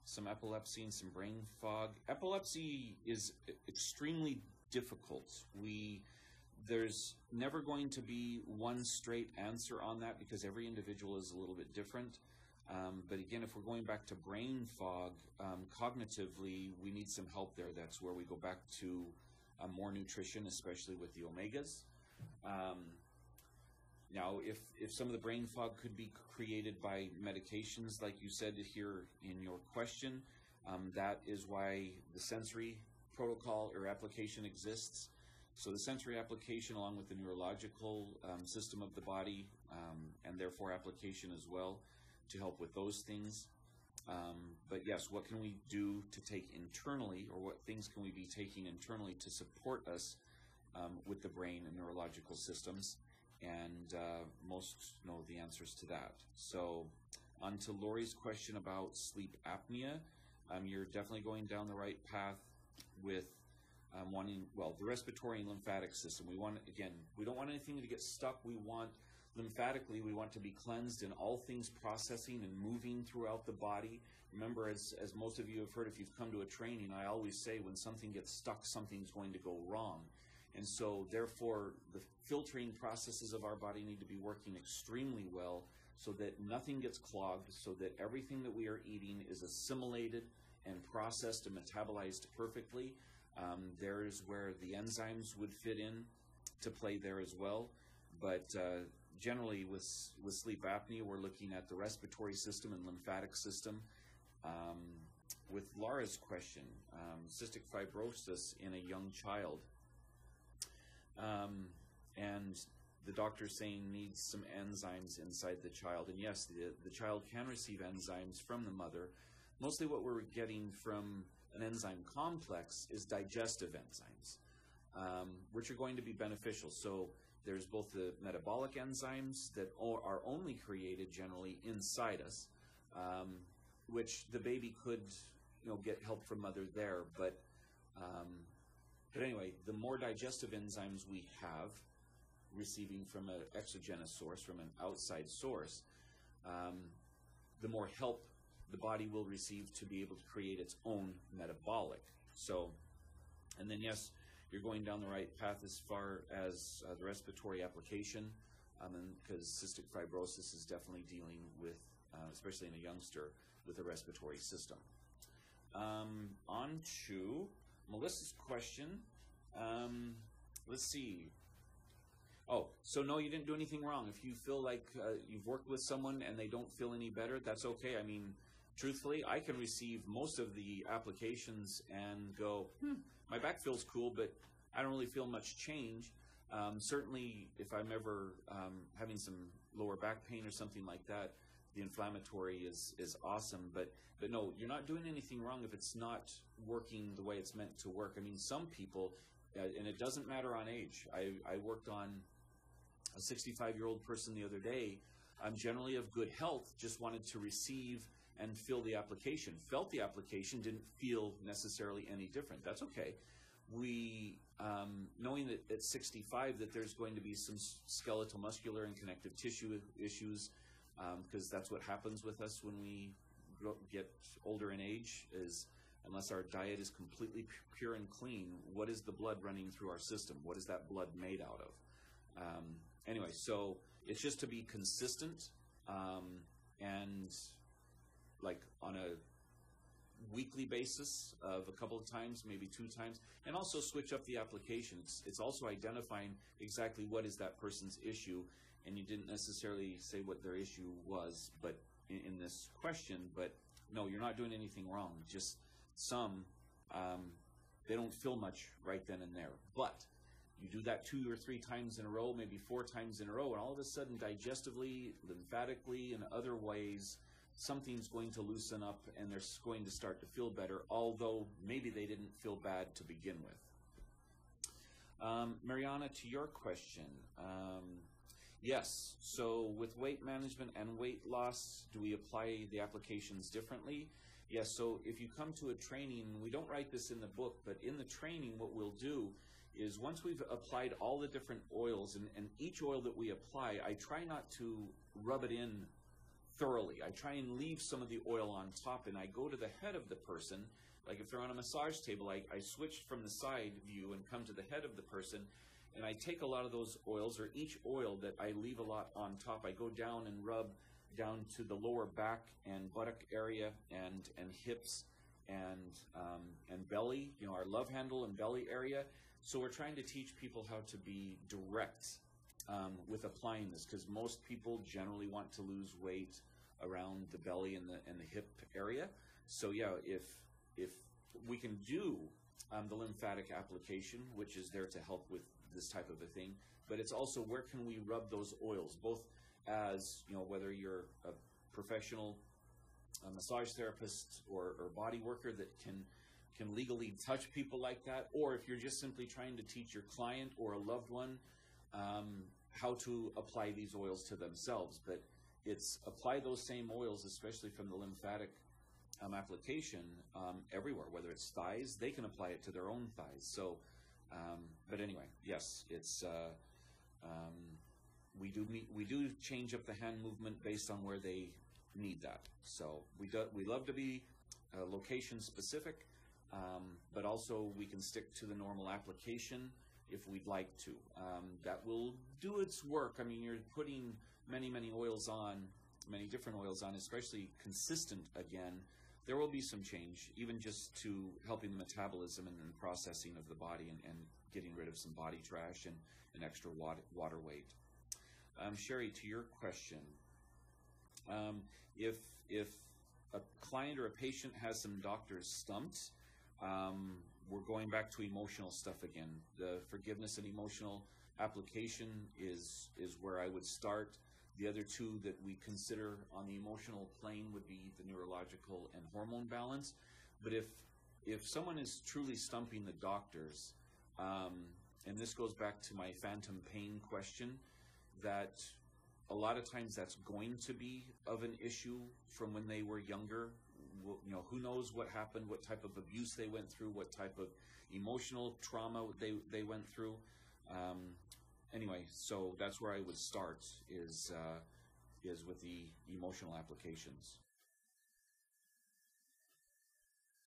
some epilepsy and some brain fog. Epilepsy is extremely difficult. There's never going to be one straight answer on that because every individual is a little bit different. But again, if we're going back to brain fog, cognitively, we need some help there. That's where we go back to more nutrition, especially with the omegas. Now, if some of the brain fog could be created by medications, like you said here in your question, that is why the sensory protocol or application exists. So the sensory application along with the neurological system of the body, and therefore application as well, to help with those things. But yes, what can we do to take internally, or what things can we be taking internally to support us with the brain and neurological systems? And most know the answers to that. So on to Lori's question about sleep apnea. You're definitely going down the right path with wanting, well, the respiratory and lymphatic system. We want, again, we don't want anything to get stuck. We want, lymphatically, we want to be cleansed in all things processing and moving throughout the body. Remember, as most of you have heard, if you've come to a training, I always say when something gets stuck, something's going to go wrong. And so, therefore, the filtering processes of our body need to be working extremely well so that nothing gets clogged, so that everything that we are eating is assimilated and processed and metabolized perfectly. There's where the enzymes would fit in to play there as well. But generally, with sleep apnea, we're looking at the respiratory system and lymphatic system. With Laura's question, cystic fibrosis in a young child. And the doctor's saying needs some enzymes inside the child. And yes, the child can receive enzymes from the mother. Mostly what we're getting from an enzyme complex is digestive enzymes, which are going to be beneficial. So there's both the metabolic enzymes that are only created generally inside us, which the baby could, get help from mother there. But anyway, the more digestive enzymes we have, receiving from an exogenous source, from an outside source, the more help the body will receive to be able to create its own metabolic. So, and then yes, you're going down the right path as far as the respiratory application, because cystic fibrosis is definitely dealing with, especially in a youngster, with the respiratory system. On to Melissa's question. Let's see. Oh, so no, you didn't do anything wrong. If you feel like you've worked with someone and they don't feel any better, that's okay. I mean, truthfully, I can receive most of the applications and go, my back feels cool, but I don't really feel much change. Certainly, if I'm ever having some lower back pain or something like that, the inflammatory is awesome. But no, you're not doing anything wrong if it's not working the way it's meant to work. I mean, some people, and it doesn't matter on age. I worked on a 65-year-old person the other day. I'm generally of good health, just wanted to receive and feel the application. Felt the application, didn't feel necessarily any different. That's okay. We, knowing that at 65 that there's going to be some skeletal, muscular, and connective tissue issues, because that's what happens with us when we get older in age, is unless our diet is completely pure and clean, what is the blood running through our system? What is that blood made out of? Anyway, so it's just to be consistent and like on a weekly basis of a couple of times, maybe 2 times, and also switch up the applications. It's also identifying exactly what is that person's issue, and you didn't necessarily say what their issue was, but in this question, but no, you're not doing anything wrong. Just some, they don't feel much right then and there. But you do that 2 or 3 times in a row, maybe 4 times in a row, and all of a sudden, digestively, lymphatically, and other ways, something's going to loosen up and they're going to start to feel better, although maybe they didn't feel bad to begin with. Mariana, to your question, yes, so with weight management and weight loss, do we apply the applications differently? Yes, so if you come to a training, we don't write this in the book, but in the training what we'll do is once we've applied all the different oils, and each oil that we apply, I try not to rub it in thoroughly. I try and leave some of the oil on top, and I go to the head of the person. Like if they're on a massage table, I switch from the side view and come to the head of the person, and I take a lot of those oils, or each oil that I leave a lot on top, I go down and rub down to the lower back and buttock area and hips and belly, you know, our love handle and belly area. So we're trying to teach people how to be direct with applying this, because most people generally want to lose weight around the belly and the hip area. So yeah, if we can do the lymphatic application, which is there to help with this type of a thing, but it's also where can we rub those oils, both as, you know, whether you're a professional massage therapist or body worker that can legally touch people like that, or if you're just simply trying to teach your client or a loved one how to apply these oils to themselves. But it's apply those same oils, especially from the lymphatic application, everywhere, whether it's thighs, they can apply it to their own thighs. So, but anyway, yes, it's we do change up the hand movement based on where they need that. So we love to be location specific, but also we can stick to the normal application if we'd like to. That will do its work. I mean, you're putting many oils on, many different oils on, especially consistent again. There will be some change, even just to helping the metabolism and the processing of the body and getting rid of some body trash and extra water weight. Sherry, to your question, if a client or a patient has some doctors stumped, we're going back to emotional stuff again. The forgiveness and emotional application is where I would start. The other two that we consider on the emotional plane would be the neurological and hormone balance. But if someone is truly stumping the doctors, and this goes back to my phantom pain question, that a lot of times that's going to be of an issue from when they were younger. You know, who knows what happened, what type of abuse they went through, what type of emotional trauma they went through. Anyway, so that's where I would start, is with the emotional applications.